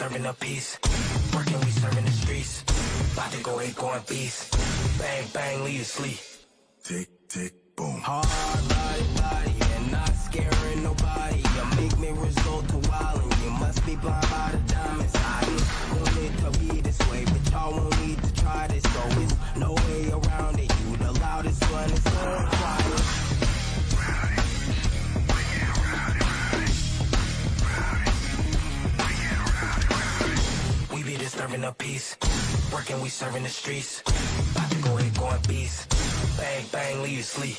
disturbing the peace. Working, we serving the streets. About to go ape, going beast. Bang, bang, leave you sleep. Tick, tick, boom. Hard body, and not scaring nobody. You make me resort to wildin'. You must be blind by the diamonds. I want it to be this way, but y'all won't need to try this. So it's no way around it. You the loudest one, it's on fire. We be disturbing the peace. Working, we serving the streets. About to go ape, going beast. Bang, bang, leave you sleep.